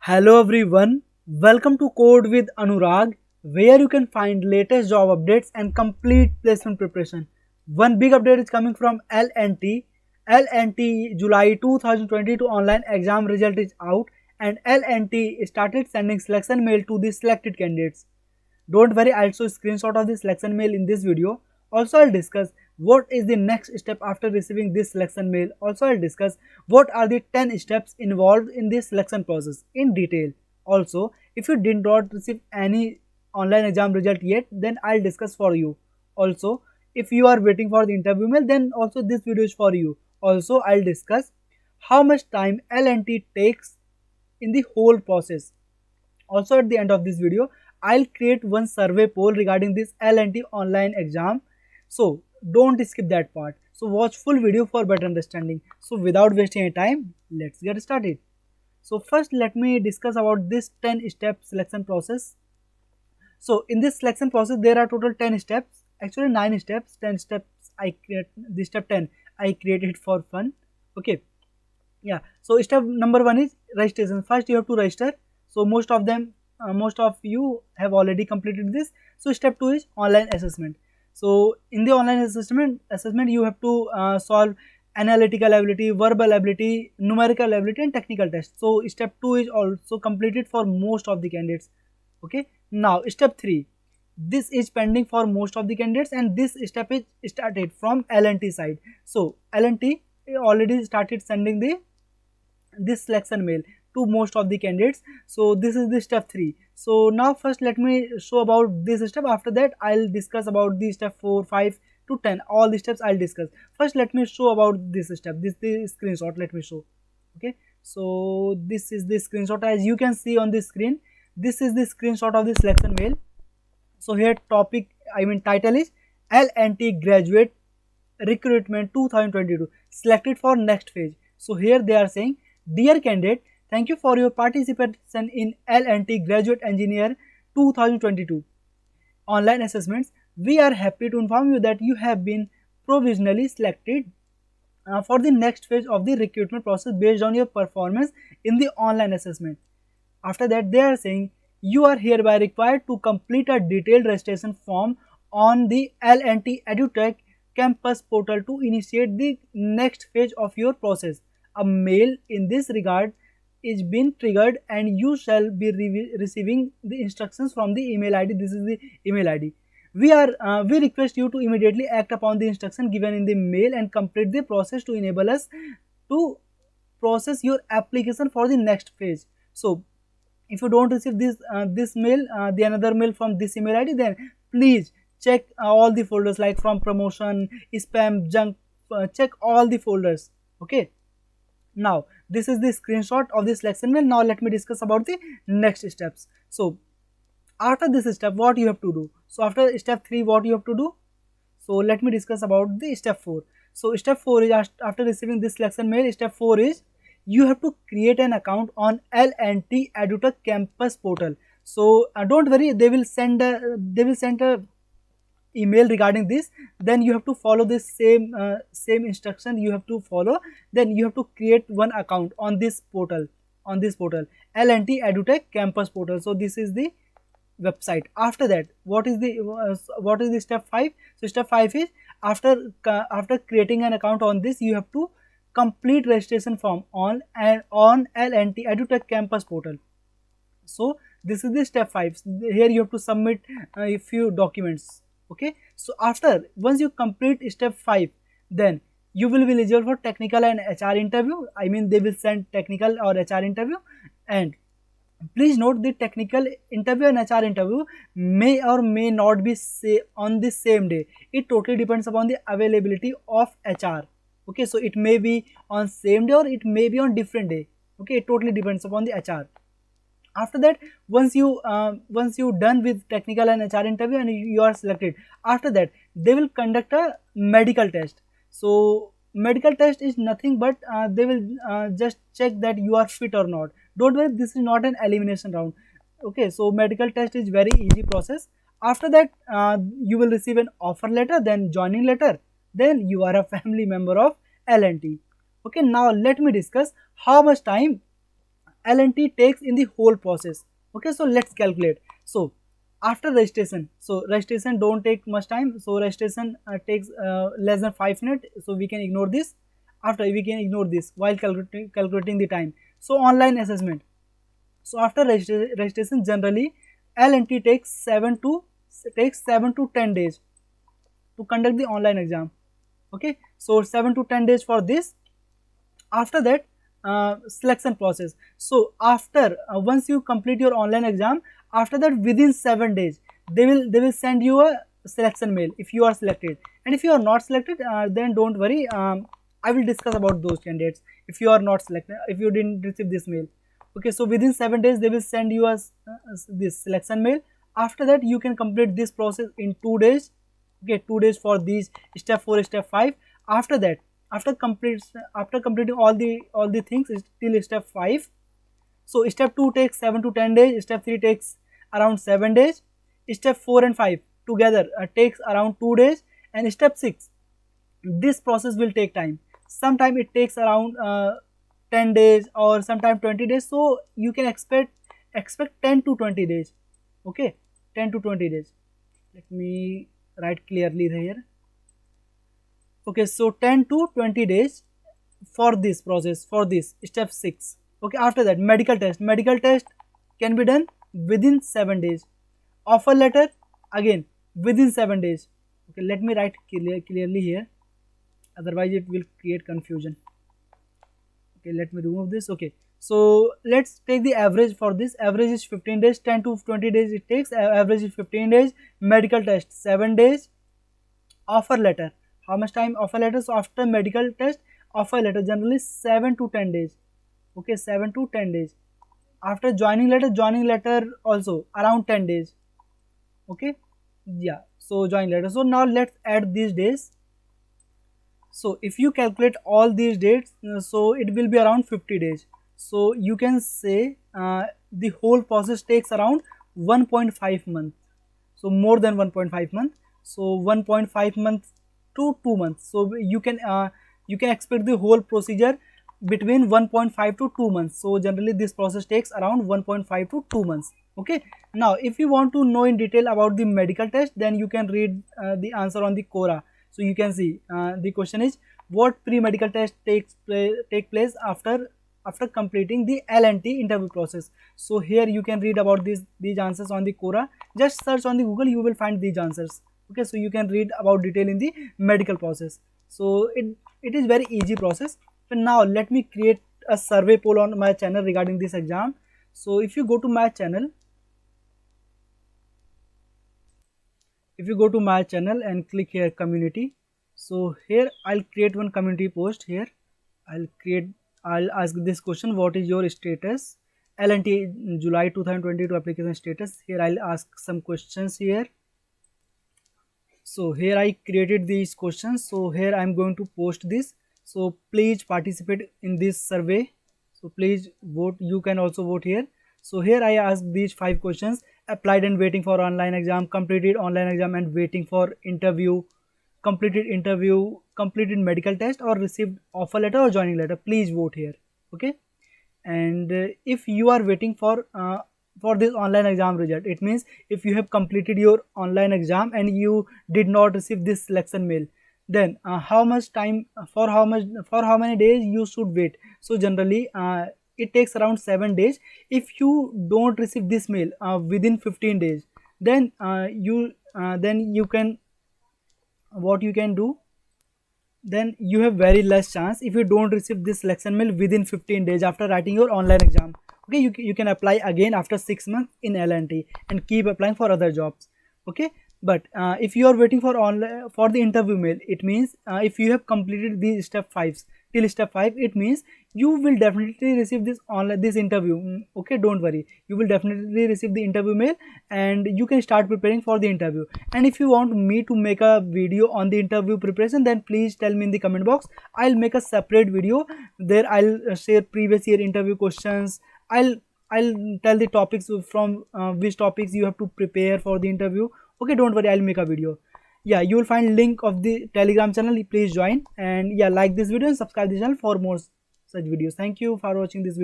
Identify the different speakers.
Speaker 1: Hello everyone, welcome to Code with Anurag, where you can find latest job updates and complete placement preparation. One big update is coming from L&T. L&T July 2022 online exam result is out and L&T started sending selection mail to the selected candidates. Don't worry, I'll show a screenshot of the selection mail in this video. Also, I'll discuss what is the next step after receiving this selection mail. Also, I'll discuss what are the 10 steps involved in this selection process in detail. Also, if you did not receive any online exam result yet, then I'll discuss for you. Also, if you are waiting for the interview mail, then also this video is for you. Also, I'll discuss how much time L&T takes in the whole process. Also, at the end of this video, I'll create one survey poll regarding this L&T online exam. So don't skip that part. So watch full video for better understanding. So without wasting any time, let's get started. So first let me discuss about this 10 step selection process. So in this selection process, there are total 10 steps, actually 9 steps, 10 steps I create, this step 10 I created for fun. Okay. Yeah, so step number 1 is registration. First you have to register. So most of you have already completed this. So step 2 is online assessment. So in the online assessment you have to solve analytical ability, verbal ability, numerical ability and technical test. So step 2 is also completed for most of the candidates. Okay, now step 3, this is pending for most of the candidates and this step is started from L&T side. So L&T already started sending this selection mail to most of the candidates. So this is the step 3. So now first let me show about this step. After that I'll discuss about the step 4, 5 to 10. All the steps I'll discuss. First let me show about this step. This the screenshot. Let me show. Okay, so this is the screenshot. As you can see on the screen, this is the screenshot of the selection mail. So here title is L&T Graduate Recruitment 2022 selected for next phase. So here they are saying, dear candidate, thank you for your participation in L&T Graduate Engineer 2022 online assessments. We are happy to inform you that you have been provisionally selected for the next phase of the recruitment process based on your performance in the online assessment. After that, they are saying you are hereby required to complete a detailed registration form on the L&T EduTech campus portal to initiate the next phase of your process. A mail in this regard is being triggered and you shall be receiving the instructions from the email ID. This is the email ID. We request you to immediately act upon the instruction given in the mail and complete the process to enable us to process your application for the next phase. So if you don't receive this mail, the another mail from this email ID, then please check all the folders like from promotion, spam, junk, check all the folders. Okay, now this is the screenshot of this selection mail. Now let me discuss about the next steps. So after this step, what you have to do? So after step 3, what you have to do? So let me discuss about the step 4. So step 4 is after receiving this selection mail, step 4 is you have to create an account on L&T EduTech campus portal. So don't worry, they will send a email regarding this. Then you have to follow this same instruction you have to follow. Then you have to create one account on this portal, L&T EduTech campus portal. So this is the website. After that, what is the step 5? So step 5 is after creating an account on this, you have to complete registration form on L&T EduTech campus portal. So this is the step 5. Here you have to submit a few documents. Okay, so once you complete step 5, then you will be eligible for technical and HR interview. I mean, they will send technical or HR interview. And please note, the technical interview and HR interview may or may not be on the same day. It totally depends upon the availability of HR. Okay, so it may be on same day or it may be on different day. Okay, it totally depends upon the HR. After that, once you done with technical and HR interview and you are selected, after that they will conduct a medical test. So medical test is nothing but they will just check that you are fit or not. Don't worry, this is not an elimination round. Okay, so medical test is very easy process. After that you will receive an offer letter, then joining letter, then you are a family member of L&T. Okay, now let me discuss how much time L&T takes in the whole process. Okay, so let's calculate. So after registration, so registration don't take much time, so registration takes less than 5 minutes, so we can ignore this. After, we can ignore this while calculating the time. So online assessment, so after registration, generally L&T takes 7 to 10 days to conduct the online exam. Okay, so 7 to 10 days for this. After that, selection process. So after once you complete your online exam, after that within 7 days they will send you a selection mail if you are selected, and if you are not selected, then don't worry, I will discuss about those candidates if you are not selected, if you didn't receive this mail. Okay, so within 7 days they will send you this selection mail. After that you can complete this process in 2 days. Okay, 2 days for these step 4, step 5. After that, after completing all the things till step 5, so step 2 takes 7 to 10 days, step 3 takes around 7 days, step 4 and 5 together takes around 2 days, and step 6, this process will take time. Sometime it takes around 10 days or sometime 20 days, so you can expect 10 to 20 days. Okay, 10 to 20 days. Let me write clearly here. Okay, so 10 to 20 days for this process, for this step 6. Okay, after that medical test can be done within 7 days. Offer letter again within 7 days. Okay, let me write clearly here, otherwise it will create confusion. Okay, let me remove this. Okay, so let's take the average for this. Average is 15 days, 10 to 20 days it takes, average is 15 days. Medical test 7 days. Offer letter, how much time? Offer letter, so after medical test, offer letter generally 7 to 10 days. Okay, 7 to 10 days. After joining letter also around 10 days. Okay, yeah, so joining letter. So now let's add these days. So if you calculate all these dates, so it will be around 50 days. So you can say the whole process takes around 1.5 months. So more than 1.5 months. So 1.5 months to 2 months. So you can expect the whole procedure between 1.5 to 2 months. So generally this process takes around 1.5 to 2 months. Okay, now if you want to know in detail about the medical test, then you can read the answer on the Quora. So you can see the question is, what pre-medical test take place after completing the L&T interview process. So here you can read about these answers on the Quora. Just search on the Google, you will find these answers. Okay, so you can read about detail in the medical process. So it is very easy process. So now let me create a survey poll on my channel regarding this exam. So if you go to my channel, and click here community, so here I'll create one community post here. I'll ask this question, what is your status? L&T July 2022 application status. Here I'll ask some questions here. So here I created these questions, so here I'm going to post this. So please participate in this survey. So please vote, you can also vote here. So here I ask these 5 questions: applied and waiting for online exam, completed online exam and waiting for interview, completed interview, completed medical test, or received offer letter or joining letter. Please vote here. Okay, and if you are waiting for this online exam result, it means if you have completed your online exam and you did not receive this selection mail, then how much time, for how many days you should wait. So generally it takes around 7 days. If you don't receive this mail within 15 days, then you can, what you can do, then you have very less chance if you don't receive this selection mail within 15 days after writing your online exam. Okay, you can apply again after 6 months in L&T and keep applying for other jobs. Okay, but if you are waiting for the interview mail, it means if you have completed these step 5s till step 5, it means you will definitely receive this interview. Okay, don't worry, you will definitely receive the interview mail and you can start preparing for the interview. And if you want me to make a video on the interview preparation, then please tell me in the comment box. I'll make a separate video there. I'll share previous year interview questions. I'll tell the topics from which topics you have to prepare for the interview. Okay, don't worry, I'll make a video. Yeah, you will find link of the Telegram channel. Please join, and yeah, like this video and subscribe the channel for more such videos. Thank you for watching this video.